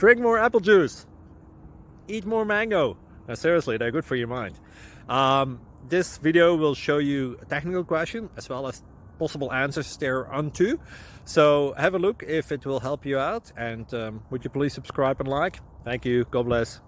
Drink more apple juice. Eat more mango. Now, seriously, they're good for your mind. This video will show you a technical question as well as possible answers thereunto. So have a look if it will help you out, and would you please subscribe and like? Thank you. God bless.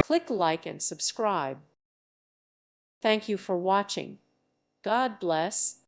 Click like and subscribe. Thank you for watching. God bless.